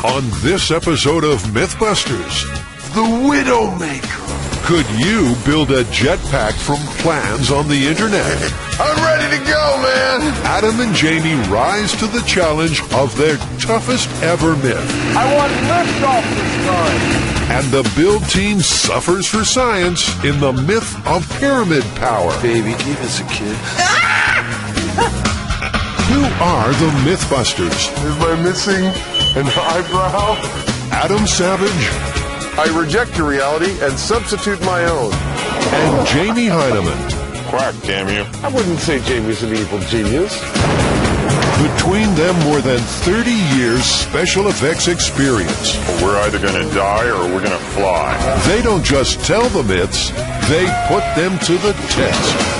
On this episode of Mythbusters, the Widowmaker. Could you build a jetpack from plans on the internet? I'm ready to go, man! Adam and Jamie rise to the challenge of their toughest ever myth. I want liftoff this time! And the build team suffers for science in the myth of pyramid power. Baby, give us a kiss. Who are the Mythbusters? Am I missing an eyebrow? Adam Savage. I reject your reality and substitute my own. And Jamie Heineman. Quack, damn you. I wouldn't say Jamie's an evil genius. Between them, more than 30 years special effects experience. We're either going to die or we're going to fly. They don't just tell the myths, they put them to the test.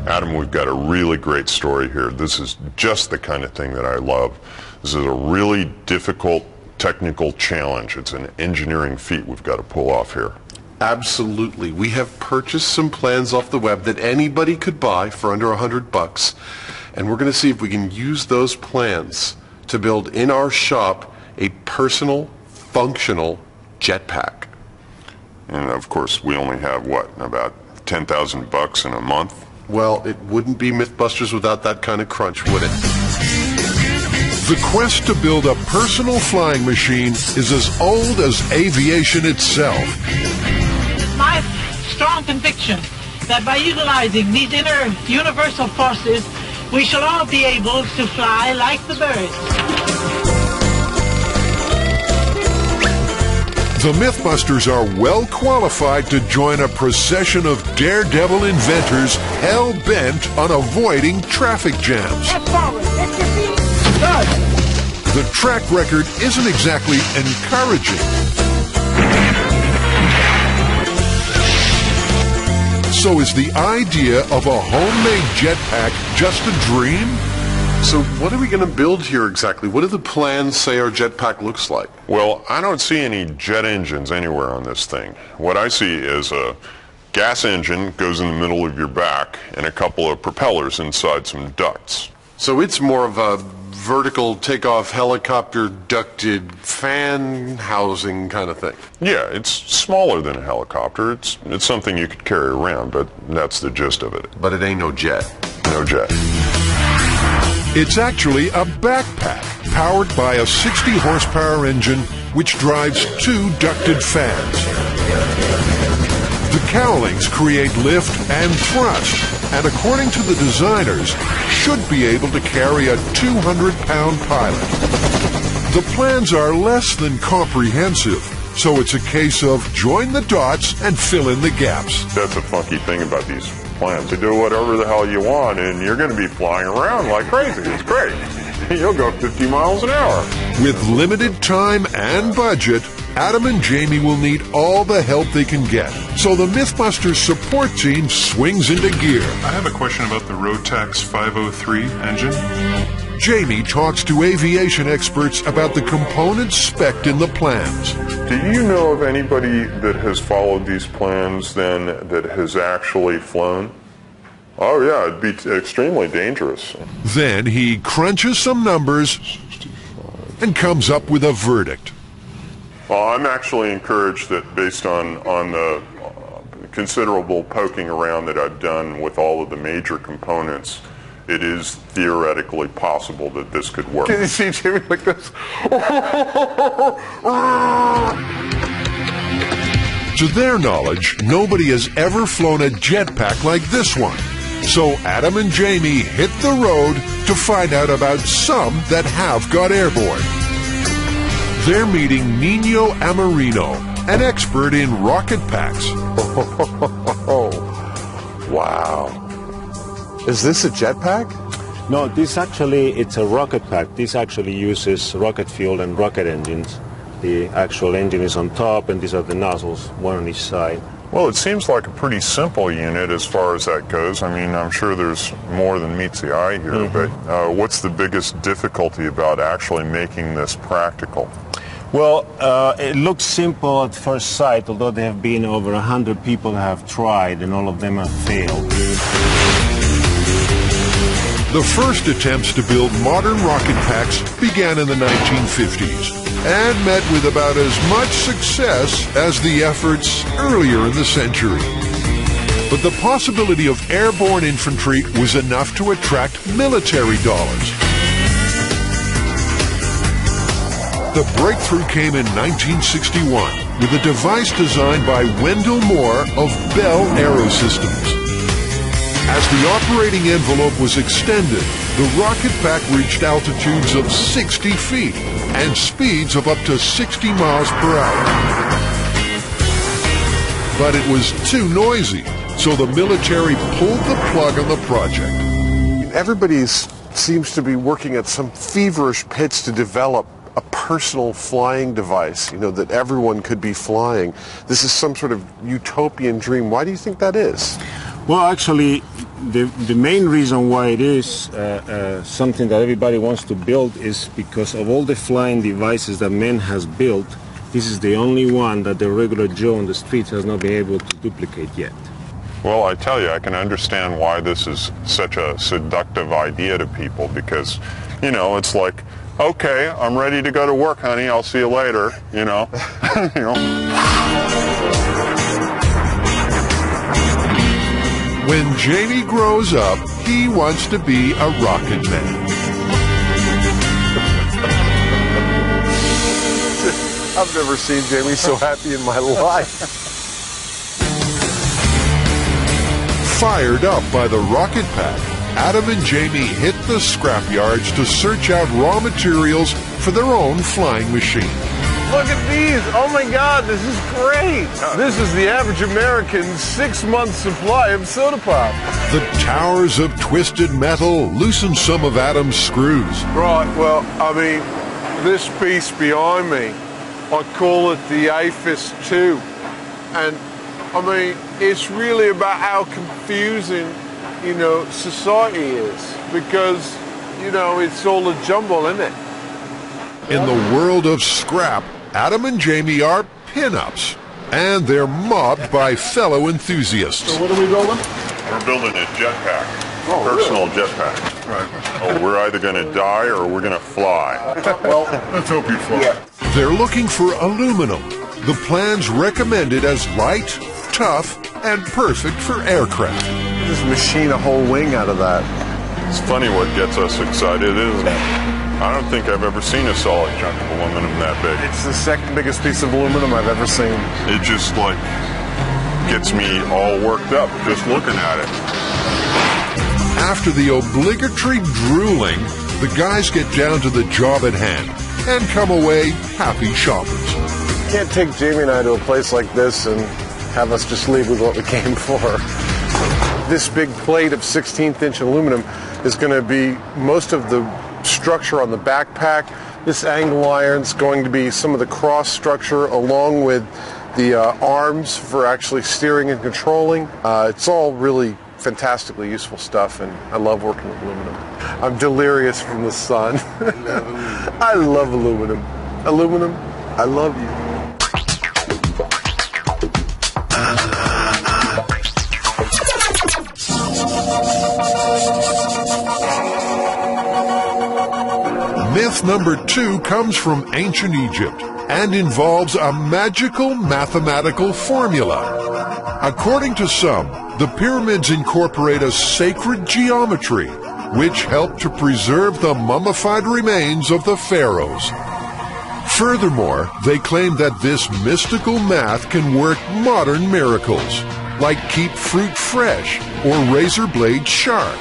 Adam, we've got a really great story here. This is just the kind of thing that I love. This is a really difficult technical challenge. It's an engineering feat we've got to pull off here. Absolutely. We have purchased some plans off the web that anybody could buy for under $100, and we're going to see if we can use those plans to build in our shop a personal, functional jetpack. And of course, we only have, what, about $10,000 in a month? Well, it wouldn't be Mythbusters without that kind of crunch, would it? The quest to build a personal flying machine is as old as aviation itself. My strong conviction that by utilizing these inner universal forces, we shall all be able to fly like the birds. The Mythbusters are well qualified to join a procession of daredevil inventors hell-bent on avoiding traffic jams. The track record isn't exactly encouraging. So is the idea of a homemade jetpack just a dream? So what are we going to build here exactly? What do the plans say our jetpack looks like? Well, I don't see any jet engines anywhere on this thing. What I see is a gas engine goes in the middle of your back and a couple of propellers inside some ducts. So it's more of a vertical takeoff helicopter ducted fan housing kind of thing. Yeah, it's smaller than a helicopter. It's something you could carry around, but that's the gist of it. But it ain't no jet. No jet. It's actually a backpack powered by a 60 horsepower engine which drives two ducted fans. The cowlings create lift and thrust, and according to the designers, should be able to carry a 200-pound pilot. The plans are less than comprehensive, so it's a case of join the dots and fill in the gaps. That's a funky thing about these plans. You do whatever the hell you want, and you're going to be flying around like crazy. It's great. You'll go 50 miles an hour. With limited time and budget, Adam and Jamie will need all the help they can get. So the Mythbusters support team swings into gear. I have a question about the Rotax 503 engine. Jamie talks to aviation experts about the components spec'd in the plans. Do you know of anybody that has followed these plans then that has actually flown? Oh yeah, it'd be extremely dangerous. Then he crunches some numbers and comes up with a verdict. Well, I'm actually encouraged that based on the considerable poking around that I've done with all of the major components, it is theoretically possible that this could work. Can you see Jamie like this? To their knowledge, nobody has ever flown a jetpack like this one. So Adam and Jamie hit the road to find out about some that have got airborne. They're meeting Nino Amarino, an expert in rocket packs. Wow. Is this a jetpack? No, it's a rocket pack. This actually uses rocket fuel and rocket engines. The actual engine is on top, and these are the nozzles, one on each side. Well, it seems like a pretty simple unit as far as that goes. I mean, I'm sure there's more than meets the eye here, but what's the biggest difficulty about actually making this practical? Well, it looks simple at first sight, although there have been over 100 people that have tried, and all of them have failed. The first attempts to build modern rocket packs began in the 1950s and met with about as much success as the efforts earlier in the century. But the possibility of airborne infantry was enough to attract military dollars. The breakthrough came in 1961 with a device designed by Wendell Moore of Bell Aerosystems. As the operating envelope was extended, the rocket pack reached altitudes of 60 feet and speeds of up to 60 miles per hour. But it was too noisy, so the military pulled the plug on the project. Everybody seems to be working at some feverish pitch to develop a personal flying device, that everyone could be flying. This is some sort of utopian dream. Why do you think that is? Well, actually, the main reason why it is something that everybody wants to build is because of all the flying devices that man has built, this is the only one that the regular Joe on the streets has not been able to duplicate yet. Well, I tell you, I can understand why this is such a seductive idea to people because, it's like, okay, I'm ready to go to work, honey. I'll see you later, When Jamie grows up, he wants to be a rocket man. I've never seen Jamie so happy in my life. Fired up by the rocket pack, Adam and Jamie hit the scrapyards to search out raw materials for their own flying machine. Look at these. Oh my God, this is great. This is the average American's 6-month supply of soda pop. The towers of twisted metal loosen some of Adam's screws. Right, well, this piece behind me, I call it the APHIS 2. And, it's really about how confusing, society is. Because, it's all a jumble, isn't it? In the world of scrap, Adam and Jamie are pin-ups, and they're mobbed by fellow enthusiasts. So what are we building? We're building a jetpack, personal jetpack. Right. We're either going to die or we're going to fly. Well, let's hope you fly. Yeah. They're looking for aluminum. The plan's recommended as light, tough, and perfect for aircraft. Just machine a whole wing out of that. It's funny what gets us excited, isn't it? I don't think I've ever seen a solid chunk of aluminum that big. It's the second biggest piece of aluminum I've ever seen. It just, gets me all worked up just looking at it. After the obligatory drooling, the guys get down to the job at hand and come away happy shoppers. You can't take Jamie and I to a place like this and have us just leave with what we came for. This big plate of 16th-inch aluminum is going to be most of the structure on the backpack. This angle iron's going to be some of the cross structure along with the arms for actually steering and controlling. It's all really fantastically useful stuff, and I love working with aluminum. I'm delirious from the sun. I love aluminum. Aluminum, I love you. Myth number 2 comes from ancient Egypt and involves a magical mathematical formula. According to some, the pyramids incorporate a sacred geometry which helped to preserve the mummified remains of the pharaohs. Furthermore, they claim that this mystical math can work modern miracles, like keep fruit fresh or razor blades sharp.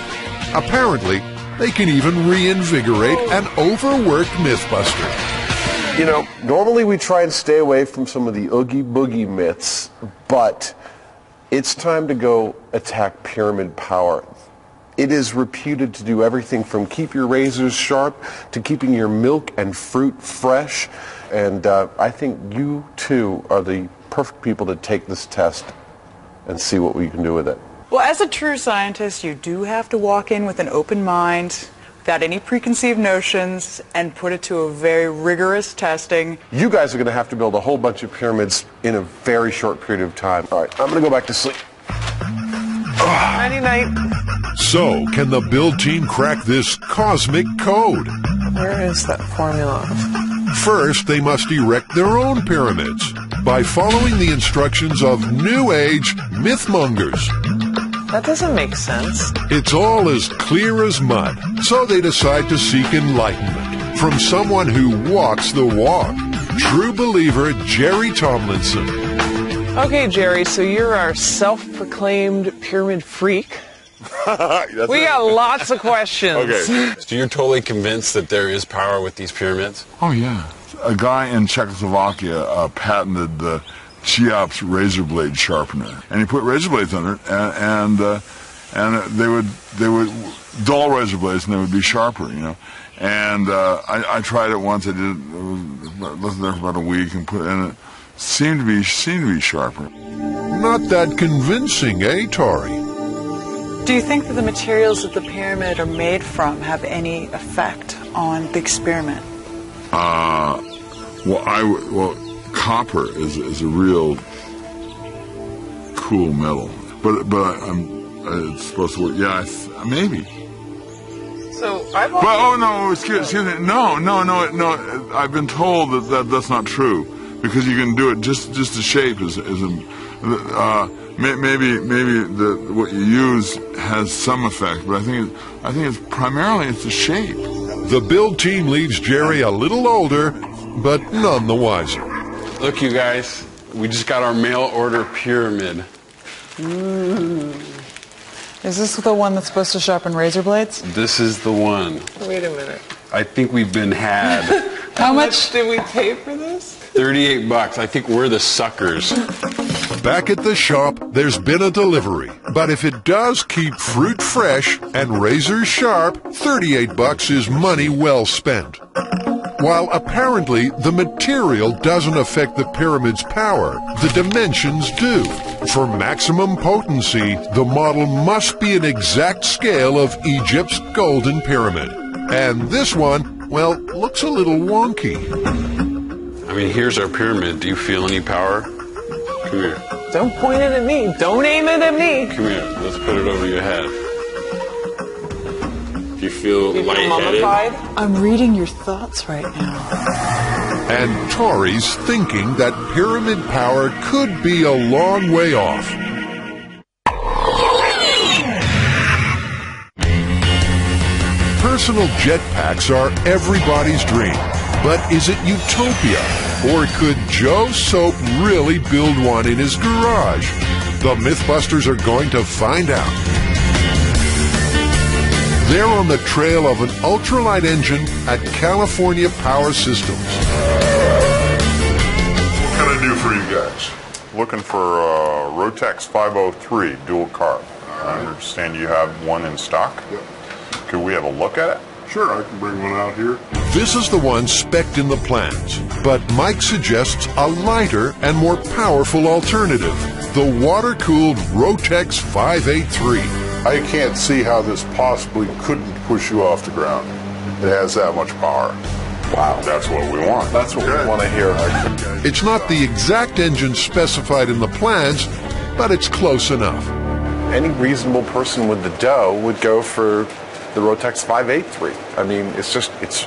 Apparently, they can even reinvigorate an overworked Mythbuster. Normally we try and stay away from some of the oogie boogie myths, but it's time to go attack pyramid power. It is reputed to do everything from keep your razors sharp to keeping your milk and fruit fresh. And I think you, too, are the perfect people to take this test and see what we can do with it. Well, as a true scientist, you do have to walk in with an open mind, without any preconceived notions and put it to a very rigorous testing. You guys are going to have to build a whole bunch of pyramids in a very short period of time. All right, I'm going to go back to sleep. Nighty-night. So, can the build team crack this cosmic code? Where is that formula? First, they must erect their own pyramids by following the instructions of New Age mythmongers. That doesn't make sense. It's all as clear as mud, so they decide to seek enlightenment from someone who walks the walk, true believer Jerry Tomlinson. Okay, Jerry, so you're our self-proclaimed pyramid freak. We got lots of questions. Okay. So you're totally convinced that there is power with these pyramids? Oh, yeah. A guy in Czechoslovakia patented the Cheops razor blade sharpener, and he put razor blades on it, and they would dull razor blades, and they would be sharper, you know. And I tried it once. I lived there for about a week, and it seemed to be sharper. Not that convincing, eh, Tori? Do you think that the materials that the pyramid are made from have any effect on the experiment? Well, copper is a real cool metal, but it's supposed to work. Yeah, maybe. So excuse me. No. I've been told that's not true, because you can do it just the shape is maybe what you use has some effect, but I think it's primarily the shape. The build team leaves Jerry a little older, but none the wiser. Look, you guys, we just got our mail order pyramid. Is this the one that's supposed to sharpen razor blades? This is the one. Wait a minute. I think we've been had. How much did we pay for this? $38. I think we're the suckers. Back at the shop, there's been a delivery. But if it does keep fruit fresh and razors sharp, $38 is money well spent. While apparently the material doesn't affect the pyramid's power, the dimensions do. For maximum potency, the model must be an exact scale of Egypt's Golden Pyramid. And this one, well, looks a little wonky. I mean, here's our pyramid. Do you feel any power? Come here. Don't point it at me. Don't aim it at me. Come here. Let's put it over your head. Do you feel lightheaded? I'm reading your thoughts right now. And Tori's thinking that pyramid power could be a long way off. Personal jetpacks are everybody's dream. But is it utopia? Or could Joe Soap really build one in his garage? The Mythbusters are going to find out. They're on the trail of an ultralight engine at California Power Systems. What can I do for you guys? Looking for a Rotex 503 dual carb. I understand you have one in stock. Yep. Could we have a look at it? Sure, I can bring one out here. This is the one spec'd in the plans, but Mike suggests a lighter and more powerful alternative, the water-cooled Rotex 583. I can't see how this possibly couldn't push you off the ground. It has that much power. Wow. That's what we want. That's what we want to hear. It's not the exact engine specified in the plans, but it's close enough. Any reasonable person with the dough would go for the Rotex 583. I mean, it's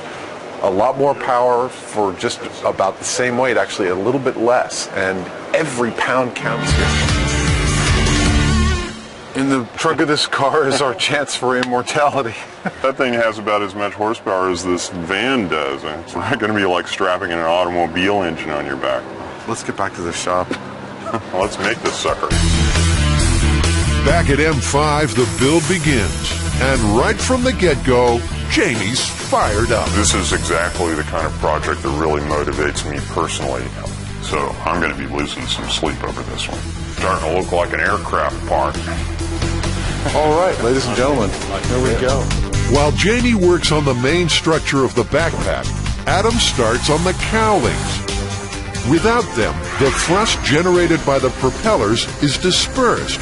a lot more power for just about the same weight, actually a little bit less, and every pound counts here. In the trunk of this car is our chance for immortality. That thing has about as much horsepower as this van does. And it's not going to be like strapping an automobile engine on your back. Let's get back to the shop. Let's make this sucker. Back at M5, the build begins. And right from the get-go, Jamie's fired up. This is exactly the kind of project that really motivates me personally. So I'm going to be losing some sleep over this one. Starting to look like an aircraft part. All right, ladies and gentlemen, here we go. While Jamie works on the main structure of the backpack, Adam starts on the cowlings. Without them, the thrust generated by the propellers is dispersed.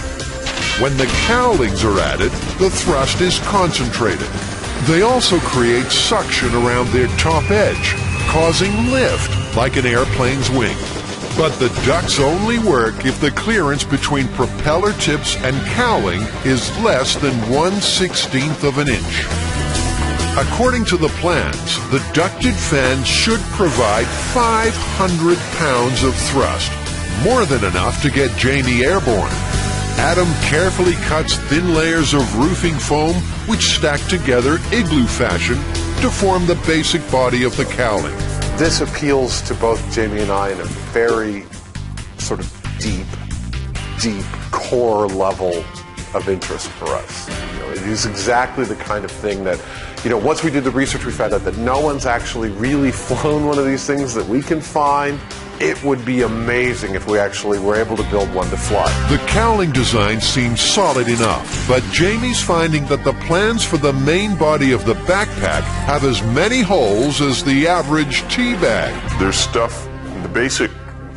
When the cowlings are added, the thrust is concentrated. They also create suction around their top edge, causing lift like an airplane's wing. But the ducts only work if the clearance between propeller tips and cowling is less than 1/16 of an inch. According to the plans, the ducted fans should provide 500 pounds of thrust, more than enough to get Jamie airborne. Adam carefully cuts thin layers of roofing foam which stack together igloo fashion to form the basic body of the cowling. This appeals to both Jamie and I in a very sort of deep core level of interest for us. It is exactly the kind of thing that, once we did the research, we found out that no one's actually really flown one of these things that we can find. It would be amazing if we actually were able to build one to fly. The cowling design seems solid enough, but Jamie's finding that the plans for the main body of the backpack have as many holes as the average tea bag. There's stuff, the basic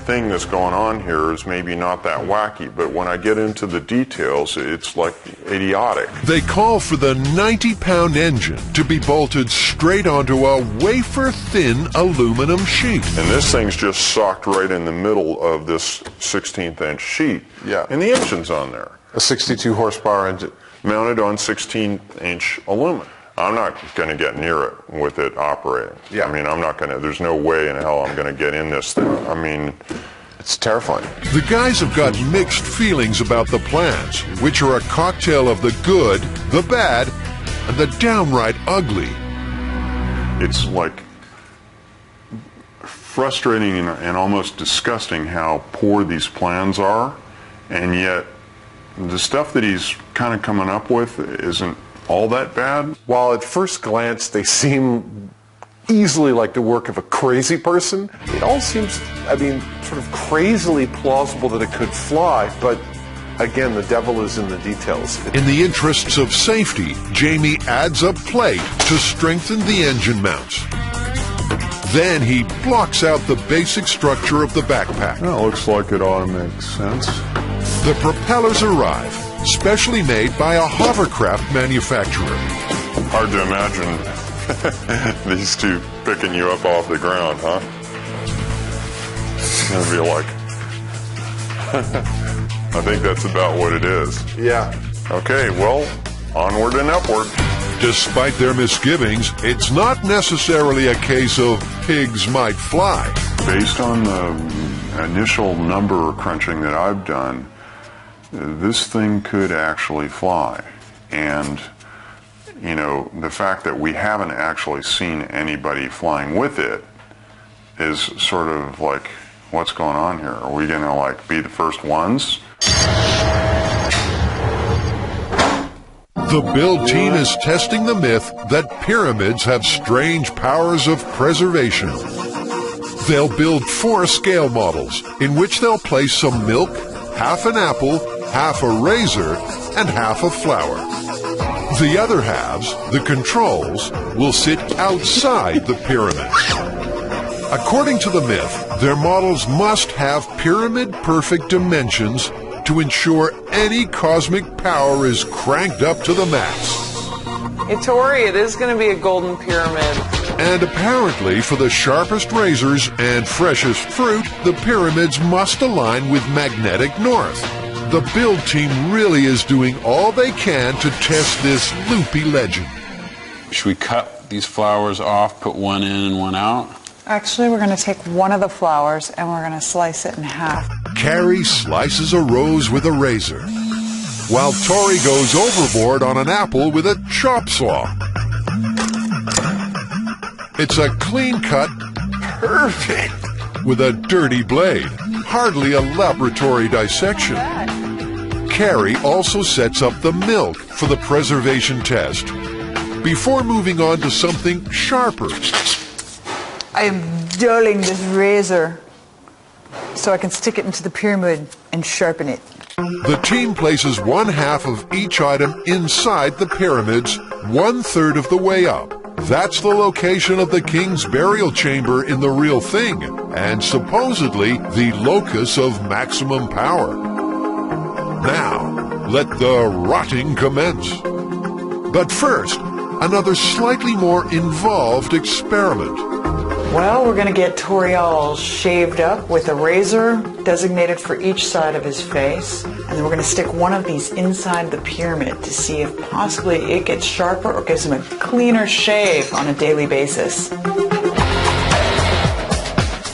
thing that's going on here is maybe not that wacky, but when I get into the details, it's like idiotic. They call for the 90-pound engine to be bolted straight onto a wafer-thin aluminum sheet. And this thing's just socked right in the middle of this 16th-inch sheet. Yeah. And the engine's on there. A 62-horsepower engine. Mounted on 16-inch aluminum. I'm not going to get near it with it operating. Yeah. I mean, I'm not going to, there's no way in hell I'm going to get in this thing. I mean, it's terrifying. The guys have got mixed feelings about the plans, which are a cocktail of the good, the bad, and the downright ugly. It's like frustrating and almost disgusting how poor these plans are, and yet the stuff that he's kind of coming up with isn't all that bad. While at first glance they seem easily like the work of a crazy person, it all seems, sort of crazily plausible that it could fly, but again, the devil is in the details. In the interests of safety, Jamie adds a plate to strengthen the engine mounts. Then he blocks out the basic structure of the backpack. That looks like it ought to make sense. The propellers arrive, specially made by a hovercraft manufacturer. Hard to imagine these two picking you up off the ground, huh? It's gonna be like, I think that's about what it is. Yeah. Okay, well, onward and upward. Despite their misgivings, it's not necessarily a case of pigs might fly. Based on the initial number crunching that I've done, this thing could actually fly. And, the fact that we haven't actually seen anybody flying with it is sort of like, what's going on here? Are we going to, be the first ones? The build team is testing the myth that pyramids have strange powers of preservation. They'll build 4 scale models in which they'll place some milk, half an apple, half a razor, and half a flower. The other halves, the controls, will sit outside the pyramid. According to the myth, their models must have pyramid-perfect dimensions to ensure any cosmic power is cranked up to the max. Hey, Tori, it is going to be a golden pyramid. And apparently, for the sharpest razors and freshest fruit, the pyramids must align with magnetic north. The build team really is doing all they can to test this loopy legend. Should we cut these flowers off, put one in and one out? Actually, we're going to take one of the flowers and we're going to slice it in half. Carrie slices a rose with a razor, while Tori goes overboard on an apple with a chop saw. It's a clean cut, perfect, with a dirty blade. Hardly a laboratory dissection. Carrie also sets up the milk for the preservation test before moving on to something sharper. I am dulling this razor so I can stick it into the pyramid and sharpen it. The team places one half of each item inside the pyramids, 1/3 of the way up. That's the location of the king's burial chamber in the real thing, and supposedly the locus of maximum power. Now, let the rotting commence. But first, another slightly more involved experiment. Well, we're going to get Tori all shaved up with a razor designated for each side of his face. And then we're going to stick one of these inside the pyramid to see if possibly it gets sharper or gives him a cleaner shave on a daily basis.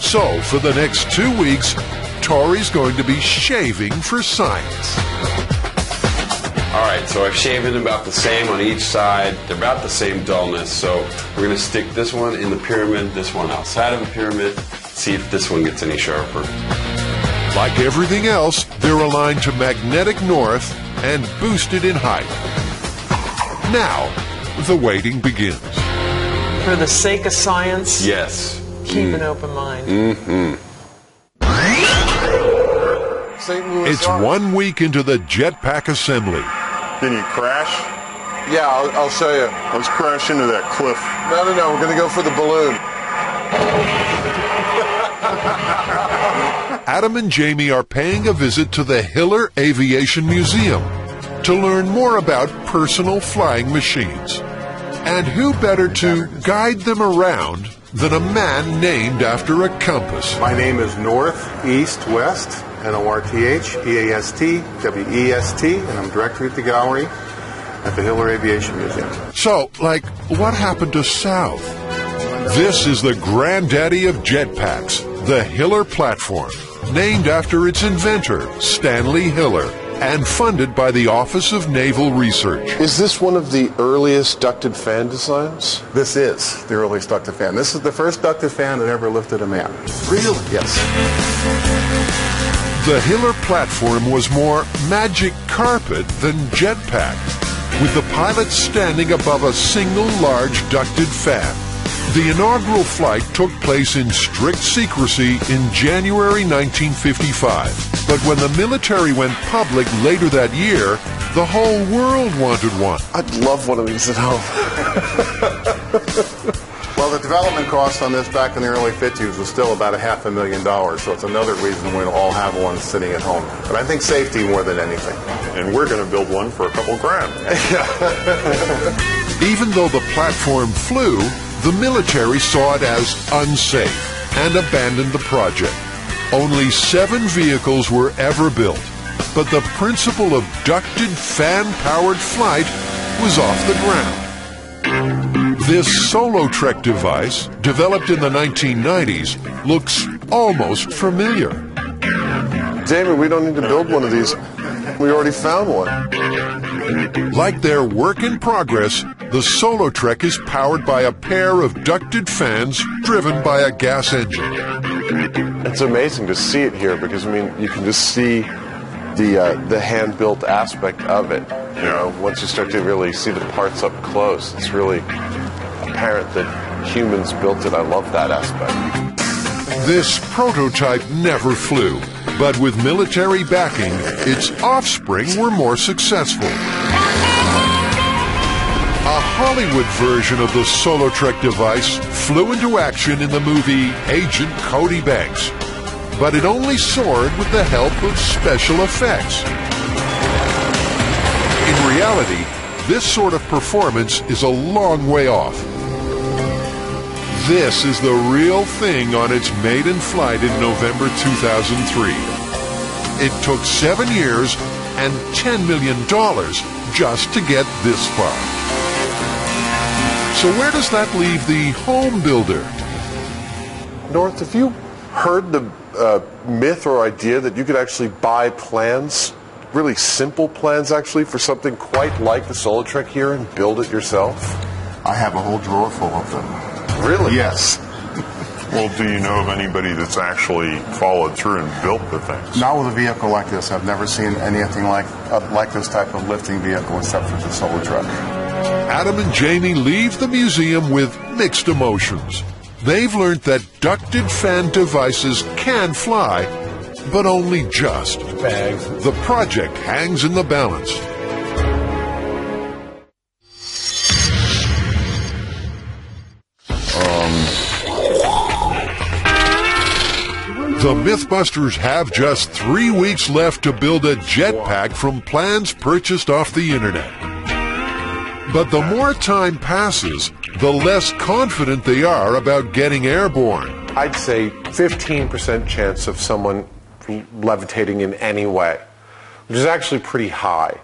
So, for the next 2 weeks, Tori's going to be shaving for science. All right, so I've shaven about the same on each side. They're about the same dullness. So we're going to stick this one in the pyramid, this one outside of the pyramid, see if this one gets any sharper. Like everything else, they're aligned to magnetic north and boosted in height. Now, the waiting begins. For the sake of science, yes. Keep an open mind. Mm-hmm. St. Louis It's 1 week into the jetpack assembly. Can you crash? Yeah, I'll show you. Let's crash into that cliff. No, we're going to go for the balloon. Adam and Jamie are paying a visit to the Hiller Aviation Museum to learn more about personal flying machines. And who better to guide them around than a man named after a compass? My name is North, East, West, North, EAST, WEST, and I'm director at the gallery at the Hiller Aviation Museum. So, like, what happened to South? This is the granddaddy of jetpacks, the Hiller platform, named after its inventor, Stanley Hiller, and funded by the Office of Naval Research. Is this one of the earliest ducted fan designs? This is the earliest ducted fan. This is the first ducted fan that ever lifted a man. Really? Yes. The Hiller platform was more magic carpet than jetpack, with the pilot standing above a single large ducted fan. The inaugural flight took place in strict secrecy in January 1955. But when the military went public later that year, the whole world wanted one. I'd love one of these at home. Well, the development cost on this back in the early 50s was still about $500,000, so it's another reason we'll all have one sitting at home. But I think safety more than anything. And we're going to build one for a couple grand. Even though the platform flew, the military saw it as unsafe and abandoned the project. Only 7 vehicles were ever built, but the principle of ducted fan-powered flight was off the ground. This Solo-Trek device, developed in the 1990s, looks almost familiar. Damon, we don't need to build one of these. We already found one. Like their work in progress, the Solo-Trek is powered by a pair of ducted fans driven by a gas engine. It's amazing to see it here because, I mean, you can just see the hand-built aspect of it. You know, once you start to really see the parts up close, it's really apparent that humans built it. I love that aspect. This prototype never flew, but with military backing, its offspring were more successful. A Hollywood version of the Solo-Trek device flew into action in the movie Agent Cody Banks, but it only soared with the help of special effects. In reality, this sort of performance is a long way off. This is the real thing on its maiden flight in November 2003. It took 7 years and $10 million just to get this far. So where does that leave the home builder? North, have you heard the myth or idea that you could actually buy plans, really simple plans actually, for something quite like the Solo-Trek here and build it yourself? I have a whole drawer full of them. Really? Yes. Well, do you know of anybody that's actually followed through and built the things? Not with a vehicle like this. I've never seen anything like this type of lifting vehicle except for the Solo-Trek. Adam and Jamie leave the museum with mixed emotions. They've learned that ducted fan devices can fly, but only just. The project hangs in the balance. The Mythbusters have just 3 weeks left to build a jetpack from plans purchased off the internet. But the more time passes, the less confident they are about getting airborne. I'd say 15% chance of someone levitating in any way, which is actually pretty high.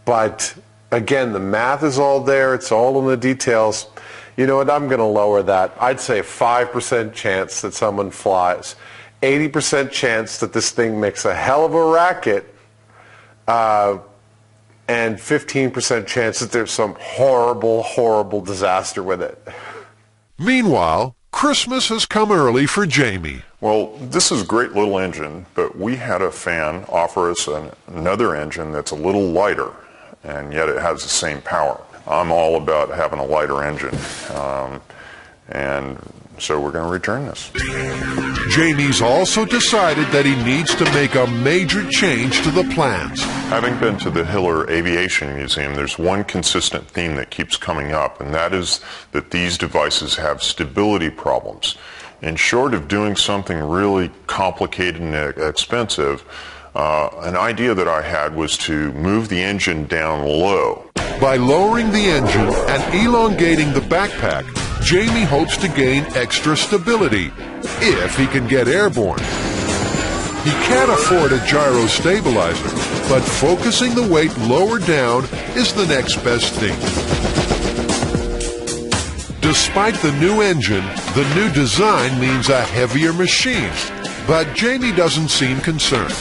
But again, the math is all there. It's all in the details. You know what? I'm going to lower that. I'd say a 5% chance that someone flies. 80% chance that this thing makes a hell of a racket. And 15% chance that there's some horrible, horrible disaster with it. Meanwhile, Christmas has come early for Jamie. Well, this is a great little engine, but we had a fan offer us another engine that's a little lighter, and yet it has the same power. I'm all about having a lighter engine, and so we're going to return this. Jamie's also decided that he needs to make a major change to the plans. Having been to the Hiller Aviation Museum, there's one consistent theme that keeps coming up, and that is that these devices have stability problems. And short of doing something really complicated and expensive, an idea that I had was to move the engine down low. By lowering the engine and elongating the backpack, Jamie hopes to gain extra stability, if he can get airborne. He can't afford a gyro stabilizer, but focusing the weight lower down is the next best thing. Despite the new engine, the new design means a heavier machine, but Jamie doesn't seem concerned.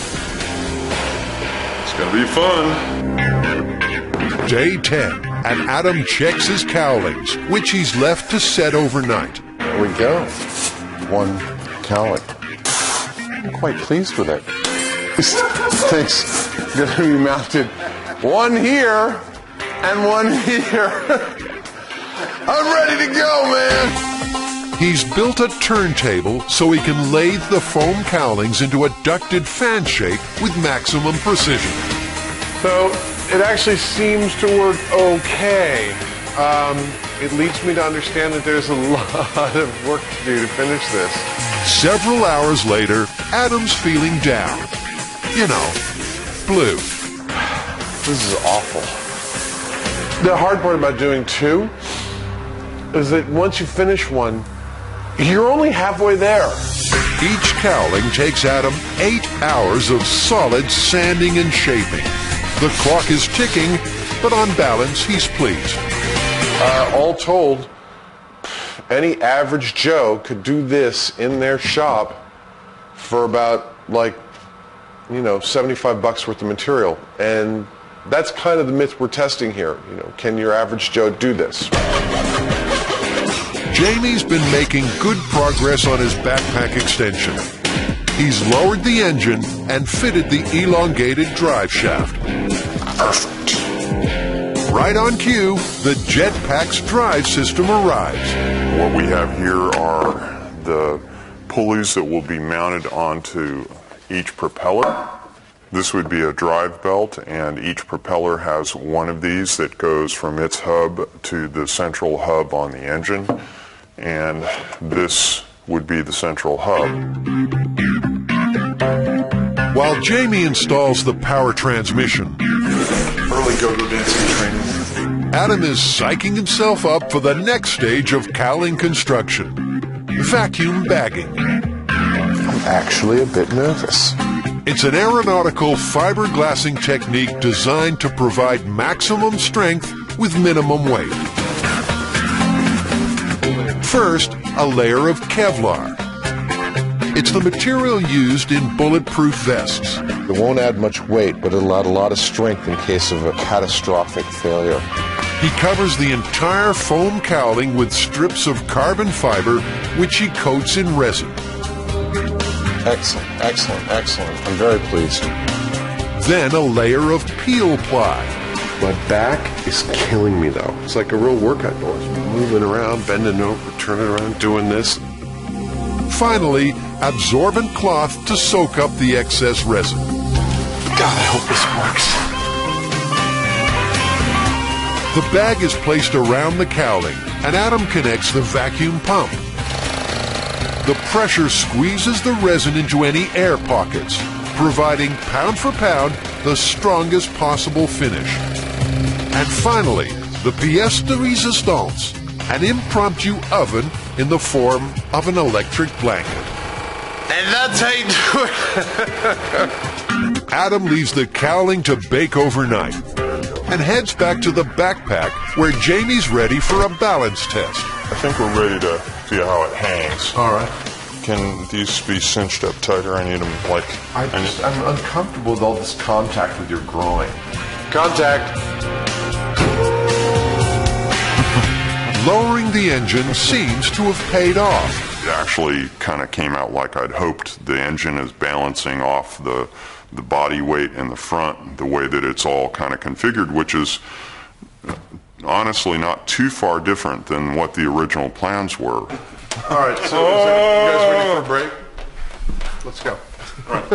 It's going to be fun. Day 10, and Adam checks his cowlings, which he's left to set overnight. There we go. One cowling. I'm quite pleased with it. This thing's going to be mounted one here and one here. I'm ready to go, man. He's built a turntable so he can lathe the foam cowlings into a ducted fan shape with maximum precision. So it actually seems to work okay. It leads me to understand that there's a lot of work to do to finish this. Several hours later, Adam's feeling down. You know, blue. This is awful. The hard part about doing two is that once you finish one, you're only halfway there. Each cowling takes Adam 8 hours of solid sanding and shaping. The clock is ticking, but on balance, he's pleased. All told, any average Joe could do this in their shop for about, like, you know, $75 worth of material. And that's kind of the myth we're testing here. You know, can your average Joe do this? Jamie's been making good progress on his backpack extension. He's lowered the engine and fitted the elongated drive shaft. Perfect. Right on cue, the jetpack's drive system arrives. What we have here are the pulleys that will be mounted onto each propeller. This would be a drive belt, and each propeller has one of these that goes from its hub to the central hub on the engine, and this would be the central hub. While Jamie installs the power transmission, Early go-go dancing training. Adam is psyching himself up for the next stage of cowling construction, vacuum bagging. I'm actually a bit nervous. It's an aeronautical fiberglassing technique designed to provide maximum strength with minimum weight. First, a layer of Kevlar. It's the material used in bulletproof vests. It won't add much weight, but it'll add a lot of strength in case of a catastrophic failure. He covers the entire foam cowling with strips of carbon fiber, which he coats in resin. Excellent, excellent, excellent. I'm very pleased. Then a layer of peel ply. My back is killing me, though. It's like a real workout. Moving around, bending over, turning around, doing this. Finally, absorbent cloth to soak up the excess resin. God, I hope this works. The bag is placed around the cowling, and Adam connects the vacuum pump. The pressure squeezes the resin into any air pockets, providing pound for pound the strongest possible finish. And finally, the pièce de résistance, an impromptu oven in the form of an electric blanket. And that's how you do it. Adam leaves the cowling to bake overnight and heads back to the backpack where Jamie's ready for a balance test. I think we're ready to see how it hangs. All right. Can these be cinched up tighter? I need them like... I'm uncomfortable with all this contact with your groin. Contact. Lowering the engine seems to have paid off. It actually kind of came out like I'd hoped. The engine is balancing off the body weight in the front, the way that it's all kind of configured, which is honestly not too far different than what the original plans were. All right, so you guys ready for a break? Let's go. All right.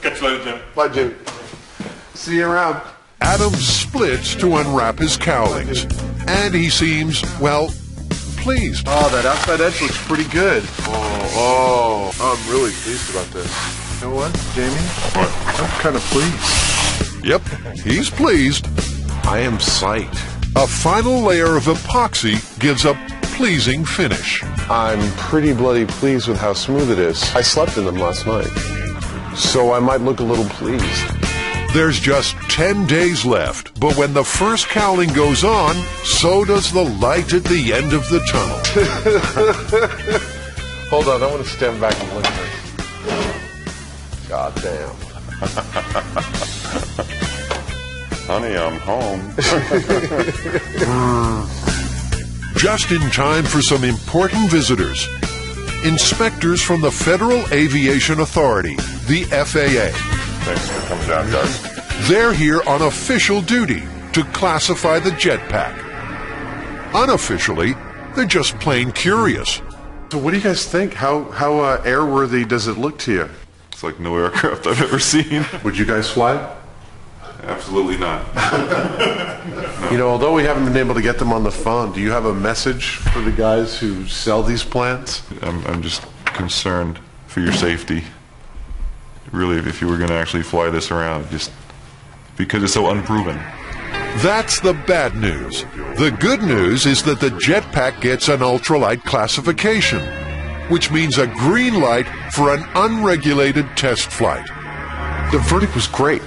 Catch you later, Jim. Bye, Jimmy. See you around. Adam splits to unwrap his cowlings, and he seems, well, pleased. Oh, that outside edge looks pretty good. Oh, I'm really pleased about this. You know what, Jamie? What? I'm kind of pleased. Yep, he's pleased. I am psyched. A final layer of epoxy gives a pleasing finish. I'm pretty bloody pleased with how smooth it is. I slept in them last night, so I might look a little pleased. There's just 10 days left, but when the first cowling goes on, so does the light at the end of the tunnel. Hold on, I want to stand back and look at this. God damn. Honey, I'm home. Just in time for some important visitors. Inspectors from the Federal Aviation Authority, the FAA. Thanks for coming down, guys. They're here on official duty to classify the jetpack. Unofficially, they're just plain curious. So what do you guys think? How airworthy does it look to you? It's like no aircraft I've ever seen. Would you guys fly it? Absolutely not. You know, although we haven't been able to get them on the phone, do you have a message for the guys who sell these plans? I'm just concerned for your safety. Really, if you were going to actually fly this around, just because it's so unproven. That's the bad news. The good news is that the jetpack gets an ultralight classification, which means a green light for an unregulated test flight. The verdict was great.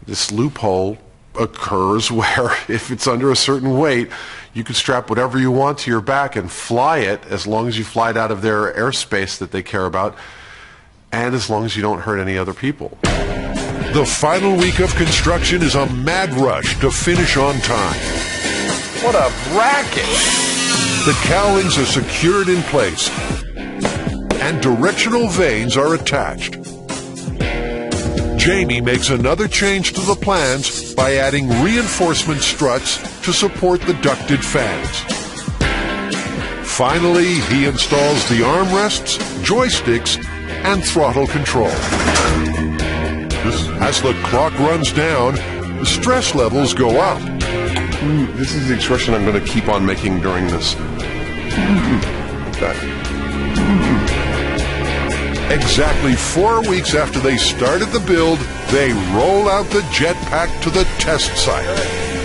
This loophole occurs where if it's under a certain weight, you can strap whatever you want to your back and fly it as long as you fly it out of their airspace that they care about, and as long as you don't hurt any other people. The final week of construction is a mad rush to finish on time. What a racket! The cowlings are secured in place, and directional vanes are attached. Jamie makes another change to the plans by adding reinforcement struts to support the ducted fans. Finally, he installs the armrests, joysticks, and throttle control. As the clock runs down, the stress levels go up. This is the expression I'm going to keep on making during this. Exactly 4 weeks after they started the build, they roll out the jetpack to the test site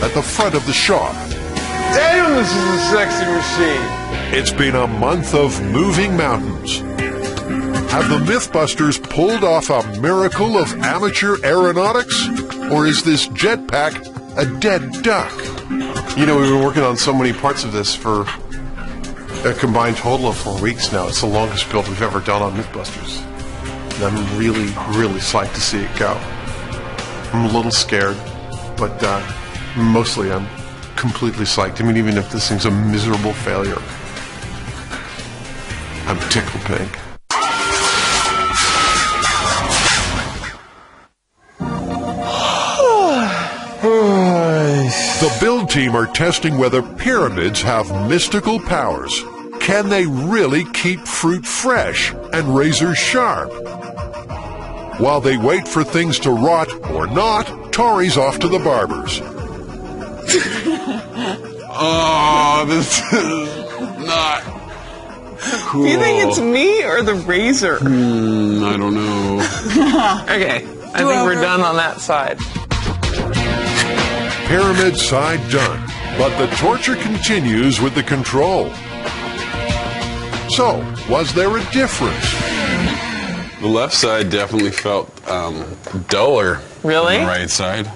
at the front of the shop. Damn, this is a sexy machine. It's been a month of moving mountains. Have the Mythbusters pulled off a miracle of amateur aeronautics? Or is this jetpack a dead duck? You know, we've been working on so many parts of this for a combined total of 4 weeks now. It's the longest build we've ever done on Mythbusters. And I'm really, really psyched to see it go. I'm a little scared, but mostly I'm completely psyched. I mean, even if this thing's a miserable failure, I'm tickled pink. The build team are testing whether pyramids have mystical powers. Can they really keep fruit fresh and razors sharp? While they wait for things to rot or not, Tori's off to the barber's. Oh, this is not cool. Do you think it's me or the razor? I don't know. Okay, I think we're done on that side. Pyramid side done. But the torture continues with the control. So, was there a difference? The left side definitely felt duller Really? than the right side.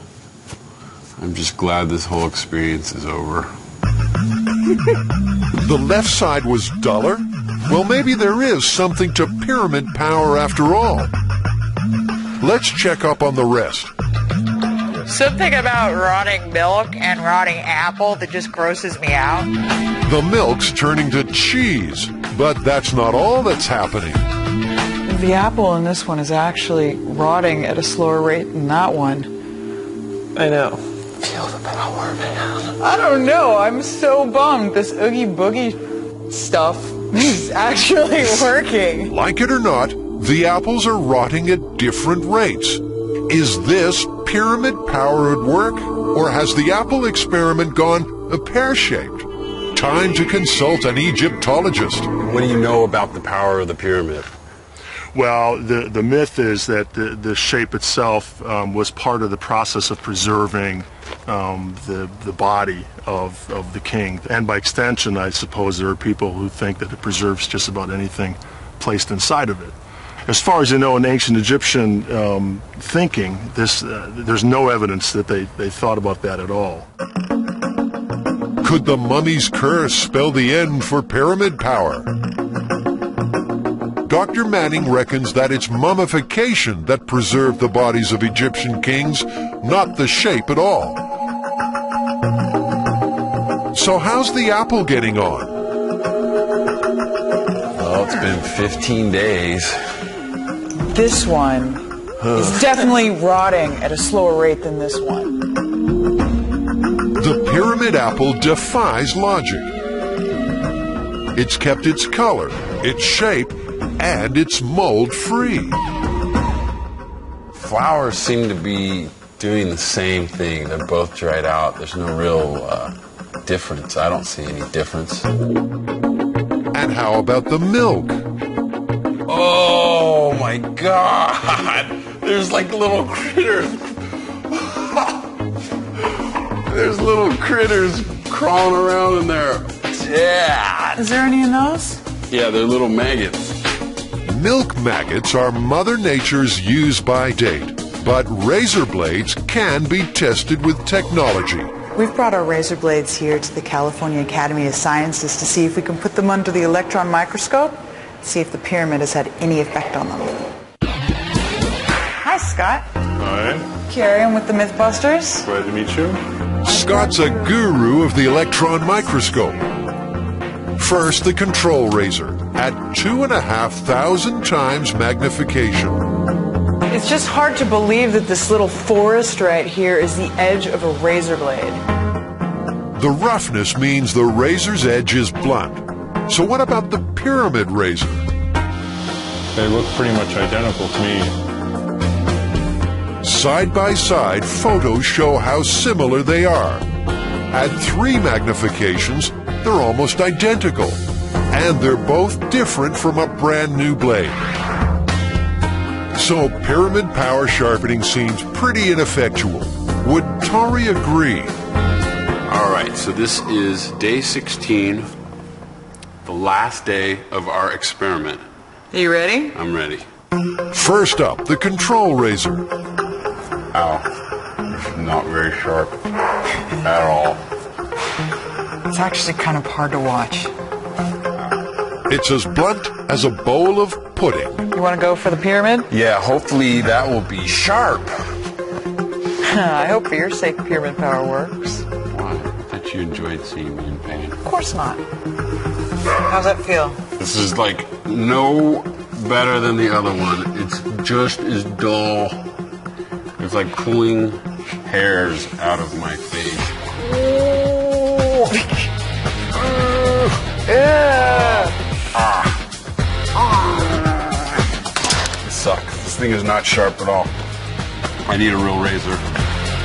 I'm just glad this whole experience is over. The left side was duller? Well, maybe there is something to pyramid power after all. Let's check up on the rest. Something about rotting milk and rotting apple that just grosses me out. The milk's turning to cheese, but that's not all that's happening. The apple in this one is actually rotting at a slower rate than that one. I know. Feel the power, man. I don't know. I'm so bummed. This Oogie Boogie stuff is actually working. Like it or not, the apples are rotting at different rates. Is this pyramid power at work, or has the apple experiment gone pear-shaped? Time to consult an Egyptologist. What do you know about the power of the pyramid? Well, the myth is that the shape itself was part of the process of preserving the body of the king. And by extension, I suppose there are people who think that it preserves just about anything placed inside of it. As far as you know, in ancient Egyptian thinking, there's no evidence that they thought about that at all. Could the mummy's curse spell the end for pyramid power? Dr. Manning reckons that it's mummification that preserved the bodies of Egyptian kings, not the shape at all. So how's the apple getting on? Well, it's been 15 days. This one is definitely rotting at a slower rate than this one. The pyramid apple defies logic. It's kept its color, its shape, and it's mold-free. Flowers seem to be doing the same thing. They're both dried out. There's no real difference. I don't see any difference. And how about the milk? Oh my God! There's like little critters. There's little critters crawling around in there. Yeah! Is there any in those? Yeah, they're little maggots. Milk maggots are Mother Nature's use-by date, but razor blades can be tested with technology. We've brought our razor blades here to the California Academy of Sciences to see if we can put them under the electron microscope, see if the pyramid has had any effect on them. Hi, Scott. Hi. Carrie, I'm with the Mythbusters. Glad to meet you. Scott's a guru of the electron microscope. First, the control razor at 2,500 times magnification. It's just hard to believe that this little forest right here is the edge of a razor blade. The roughness means the razor's edge is blunt. So what about the pyramid razor? They look pretty much identical to me. Side by side, photos show how similar they are. At 3 magnifications, they're almost identical. And they're both different from a brand new blade. So pyramid power sharpening seems pretty ineffectual. Would Tori agree? All right, so this is day 16, the last day of our experiment. Are you ready? I'm ready. First up, the control razor. Ow. It's not very sharp at all. It's actually kind of hard to watch. It's as blunt as a bowl of pudding. You want to go for the pyramid? Yeah, hopefully that will be sharp. I hope for your sake pyramid power works. Why? I thought you enjoyed seeing me in pain. Of course not. How's that feel? This is like no better than the other one. It's just as dull. It's like pulling hairs out of my face. It sucks. This thing is not sharp at all. I need a real razor.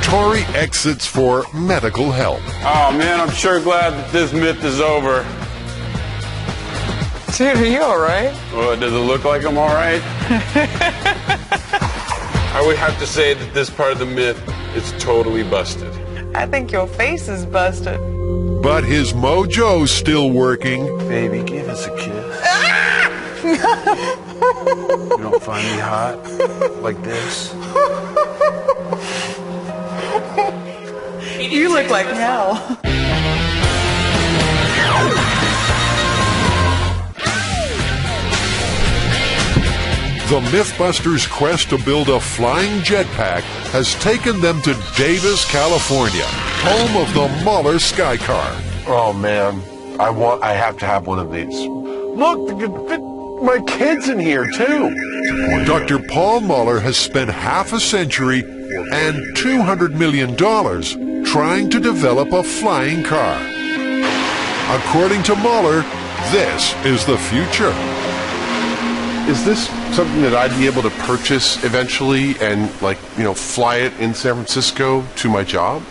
Tori exits for medical help. Oh man, I'm sure glad that this myth is over. Dude, are you alright? Well, does it look like I'm alright? I would have to say that this part of the myth is totally busted. I think your face is busted. But his mojo's still working. Baby, give us a kiss. You don't find me hot like this? You look like hell. The Mythbusters' quest to build a flying jetpack has taken them to Davis, California, home of the Muller Sky Car. Oh man, I have to have one of these. Look, my kid's in here too. Dr. Paul Muller has spent half a century and $200 million trying to develop a flying car. According to Muller, this is the future. Is this something that I'd be able to purchase eventually and, like, you know, fly it in San Francisco to my job?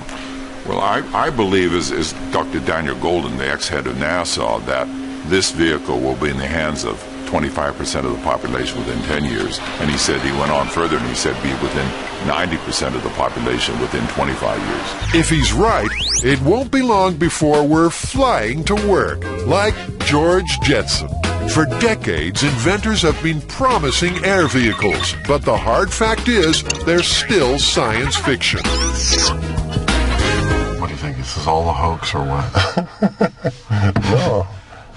Well, I believe, as Dr. Daniel Golden, the ex-head of NASA, that this vehicle will be in the hands of 25% of the population within 10 years. And he said, he went on further and he said be within 90% of the population within 25 years. If he's right, it won't be long before we're flying to work, like George Jetson. For decades, inventors have been promising air vehicles, but the hard fact is they're still science fiction. What do you think? Is this all a hoax or what? No,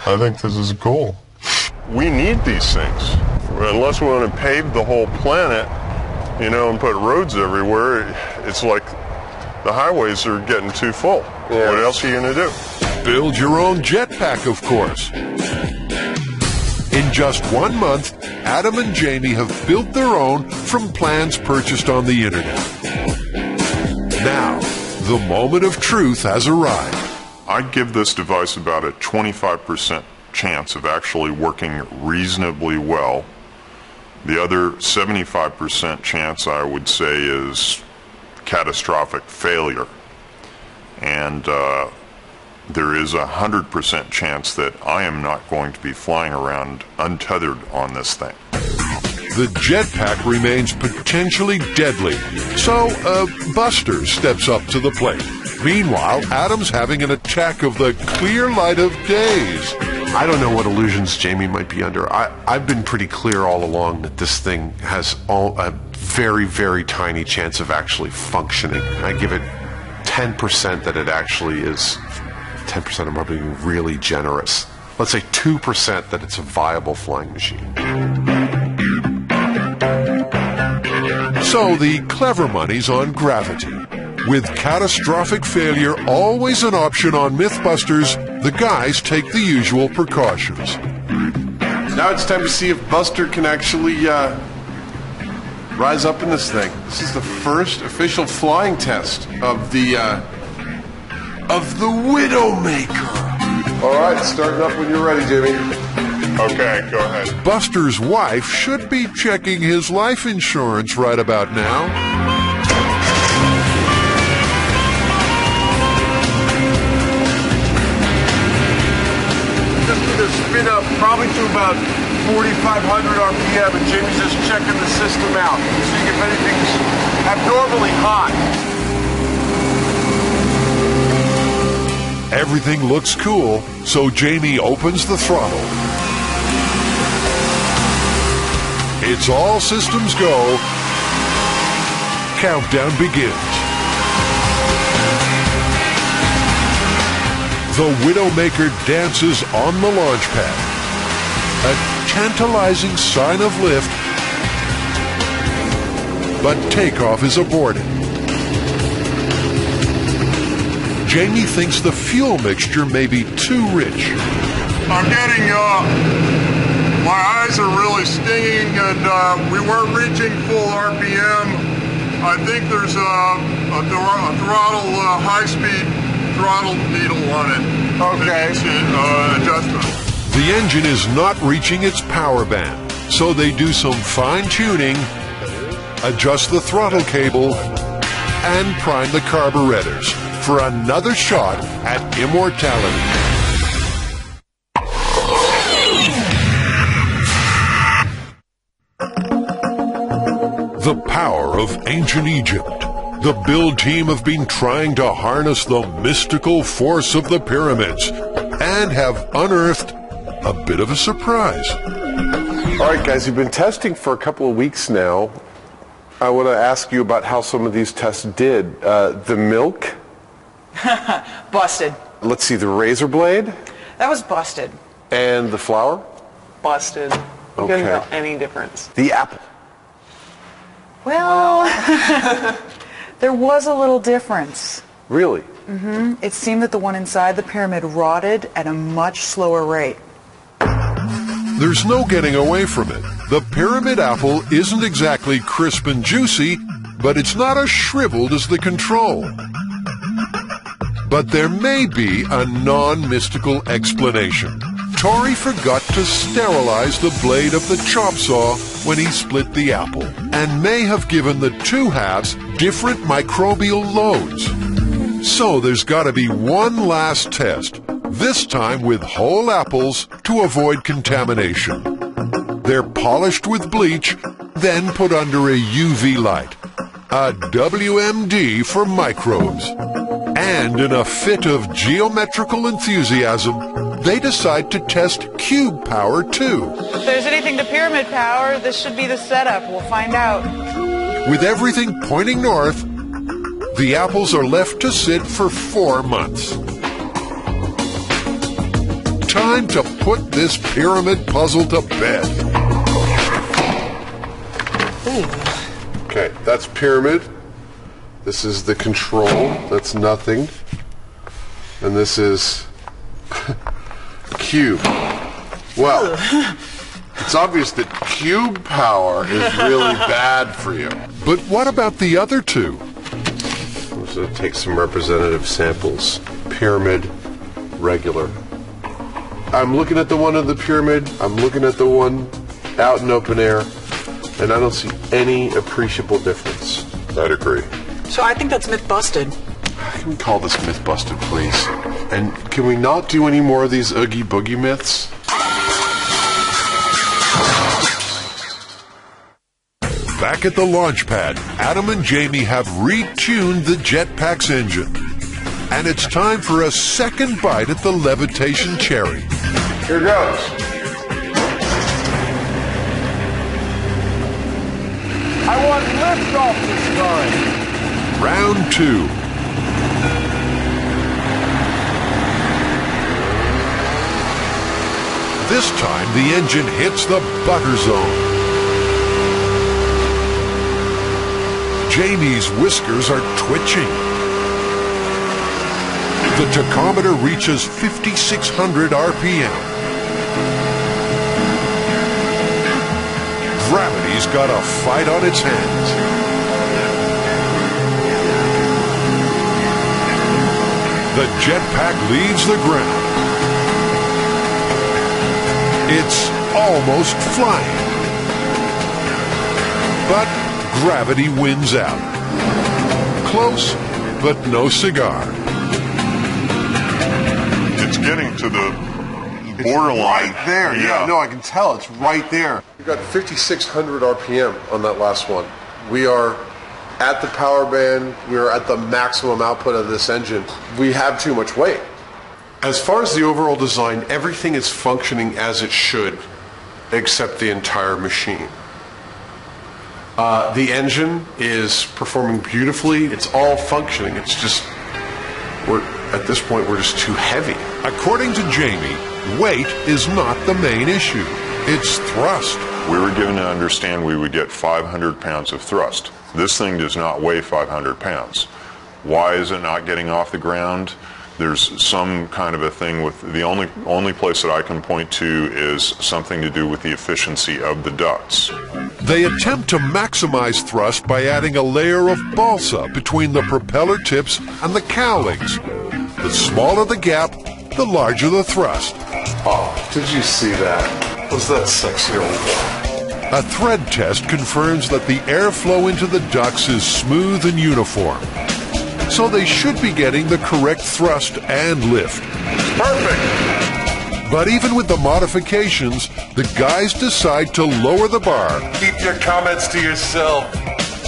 I think this is cool. We need these things. Unless we want to pave the whole planet, you know, and put roads everywhere, it's like the highways are getting too full. Yeah. What else are you going to do? Build your own jetpack, of course. In just 1 month, Adam and Jamie have built their own from plans purchased on the internet. Now, the moment of truth has arrived. I'd give this device about a 25% chance of actually working reasonably well. The other 75% chance, I would say, is catastrophic failure. And there is 100% chance that I am not going to be flying around untethered on this thing. The jetpack remains potentially deadly, so Buster steps up to the plate. Meanwhile, Adam's having an attack of the clear light of days. I don't know what illusions Jamie might be under. I've been pretty clear all along that this thing has a very, very tiny chance of actually functioning. I give it 10% that it actually is. 10% I'm probably being really generous. Let's say 2% that it's a viable flying machine. So the clever money's on gravity. With catastrophic failure always an option on Mythbusters, the guys take the usual precautions. Now it's time to see if Buster can actually rise up in this thing. This is the first official flying test of the Widowmaker. All right, starting up when you're ready, Jimmy. Okay, go ahead. Buster's wife should be checking his life insurance right about now. Just need to spin up probably to about 4,500 RPM, and Jamie's just checking the system out, seeing if anything's abnormally hot. Everything looks cool, so Jamie opens the throttle. It's all systems go. Countdown begins. The Widowmaker dances on the launch pad. A tantalizing sign of lift, but takeoff is aborted. Jamie thinks the fuel mixture may be too rich. I'm getting, my eyes are really stinging, and we weren't reaching full RPM. I think there's a throttle, high-speed throttle needle on it. Okay. Adjustment. The engine is not reaching its power band, so they do some fine-tuning, adjust the throttle cable, and prime the carburetors for another shot at immortality. The power of ancient Egypt. The build team have been trying to harness the mystical force of the pyramids and have unearthed a bit of a surprise. All right, guys, you've been testing for a couple of weeks now. I want to ask you about how some of these tests did. The milk? Busted. Let's see, the razor blade? That was busted. And the flour? Busted. You Okay. couldn't tell any difference. The apple? Well, there was a little difference. Really? It seemed that the one inside the pyramid rotted at a much slower rate. There's no getting away from it. The pyramid apple isn't exactly crisp and juicy, but it's not as shriveled as the control. But there may be a non-mystical explanation. Tori forgot to sterilize the blade of the chop saw when he split the apple, and may have given the two halves different microbial loads. So there's got to be one last test, this time with whole apples to avoid contamination. They're polished with bleach, then put under a UV light, a WMD for microbes. And in a fit of geometrical enthusiasm, they decide to test cube power too. If there's anything to pyramid power, this should be the setup. We'll find out. With everything pointing north, the apples are left to sit for 4 months. Time to put this pyramid puzzle to bed. Okay, that's pyramid. This is the control. That's nothing. And this is cube. Well, it's obvious that cube power is really bad for you. But what about the other two? I'm just going to take some representative samples. Pyramid, regular. I'm looking at the one in the pyramid. I'm looking at the one out in open air. And I don't see any appreciable difference. I'd agree. So I think that's myth busted. Can we call this myth busted, please? And can we not do any more of these Oogie Boogie myths? Back at the launch pad, Adam and Jamie have retuned the jetpack's engine. And it's time for a second bite at the levitation cherry. Here goes. I want liftoff this time. Round 2. This time the engine hits the butter zone. Jamie's whiskers are twitching. The tachometer reaches 5,600 RPM. Gravity's got a fight on its hands. The jetpack leaves the ground. It's almost flying. But gravity wins out. Close, but no cigar. It's getting to the borderline. Right there. Yeah, no, I can tell. It's right there. We've got 5,600 RPM on that last one. We are at the power band. We are at the maximum output of this engine. We have too much weight. As far as the overall design, everything is functioning as it should, except the entire machine. The engine is performing beautifully. It's all functioning. It's just, at this point, we're just too heavy. According to Jamie, weight is not the main issue. It's thrust. We were given to understand we would get 500 pounds of thrust. This thing does not weigh 500 pounds. Why is it not getting off the ground? There's some kind of a thing with the only place that I can point to is something to do with the efficiency of the ducts. They attempt to maximize thrust by adding a layer of balsa between the propeller tips and the cowlings. The smaller the gap, the larger the thrust. Oh, did you see that? Was that sexy old boy? A thread test confirms that the airflow into the ducts is smooth and uniform. So they should be getting the correct thrust and lift. Perfect! But even with the modifications, the guys decide to lower the bar. Keep your comments to yourself.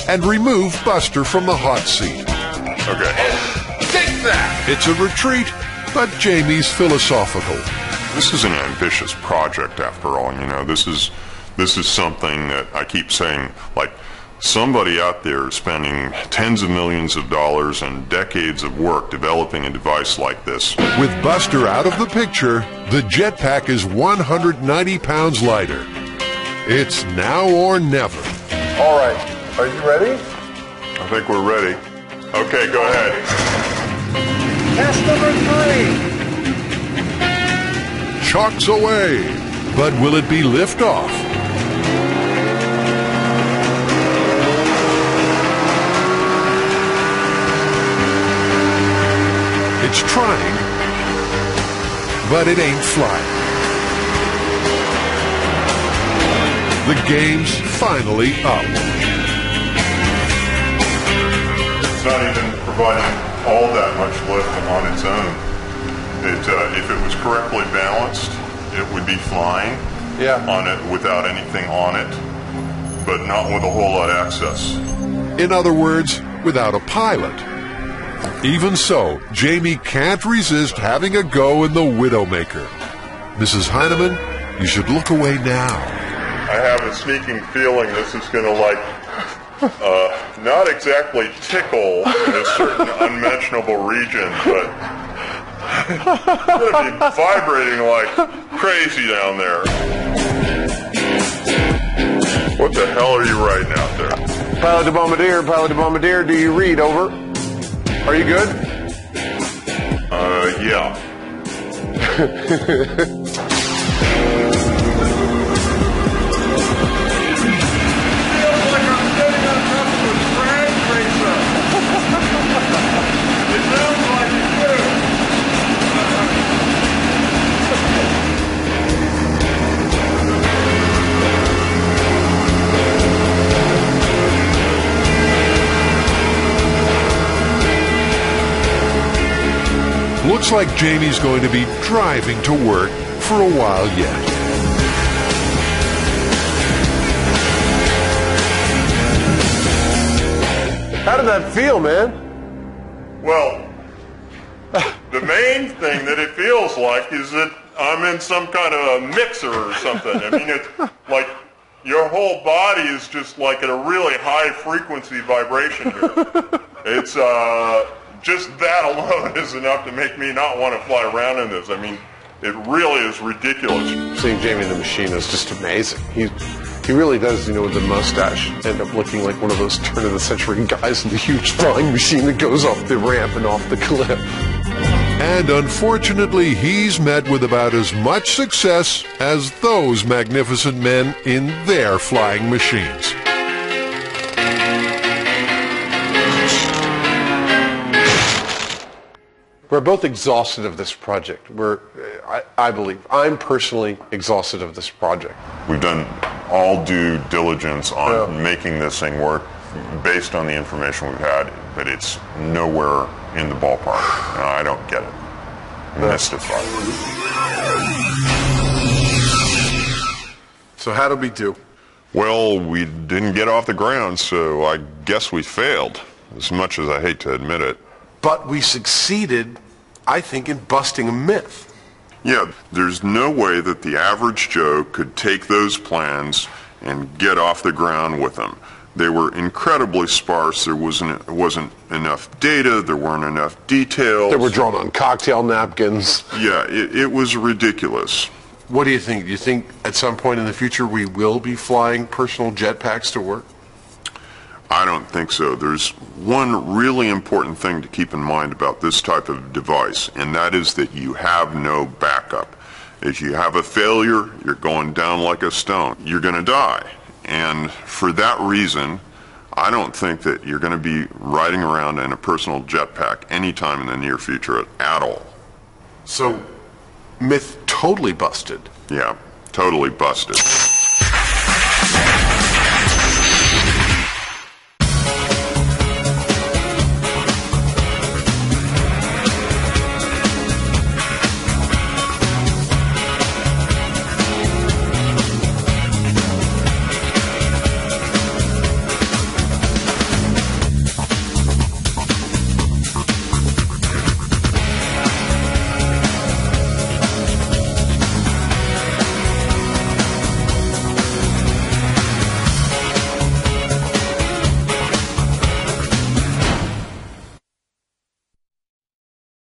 and remove Buster from the hot seat. Okay. Take that! It's a retreat, but Jamie's philosophical. This is an ambitious project, after all. You know, this is something that I keep saying, like, somebody out there is spending tens of millions of dollars and decades of work developing a device like this. With Buster out of the picture, the jetpack is 190 pounds lighter. It's now or never. All right, are you ready? I think we're ready. Okay, go ahead. Test number 3. Chocks away, but will it be liftoff? It's trying, but it ain't flying. The game's finally up. It's not even providing all that much lift on its own. If it was correctly balanced, it would be flying on it without anything on it, but not with a whole lot of access. In other words, without a pilot. Even so, Jamie can't resist having a go in the Widowmaker. Mrs. Heinemann, you should look away now. I have a sneaking feeling this is going to, like, not exactly tickle in a certain unmentionable region, but it's going to be vibrating like crazy down there. What the hell are you writing out there? Pilot to Bombardier, do you read? Over. Are you good? Yeah. Looks like Jamie's going to be driving to work for a while yet. How did that feel, man? Well, the main thing that it feels like is that I'm in some kind of a mixer or something. I mean, it's like your whole body is just like at a really high frequency vibration here. It's, just that alone is enough to make me not want to fly around in this. I mean, it really is ridiculous. Seeing Jamie in the machine is just amazing. He really does, with the mustache, end up looking like one of those turn-of-the-century guys in the huge flying machine that goes off the ramp and off the cliff. And unfortunately, he's met with about as much success as those magnificent men in their flying machines. We're both exhausted of this project. I believe, I'm personally exhausted of this project. We've done all due diligence on making this thing work based on the information we've had, but it's nowhere in the ballpark. I don't get it. I'm mystified. So how did we do? Well, we didn't get off the ground, so I guess we failed, as much as I hate to admit it. But we succeeded, I think, in busting a myth. Yeah, there's no way that the average Joe could take those plans and get off the ground with them. They were incredibly sparse. There wasn't enough data. There weren't enough details. They were drawn on cocktail napkins. Yeah, it was ridiculous. What do you think? Do you think at some point in the future we will be flying personal jetpacks to work? I don't think so. There's one really important thing to keep in mind about this type of device, and that is that you have no backup. If you have a failure, you're going down like a stone. You're going to die. And for that reason, I don't think that you're going to be riding around in a personal jetpack anytime in the near future at all. So, myth totally busted. Yeah, totally busted.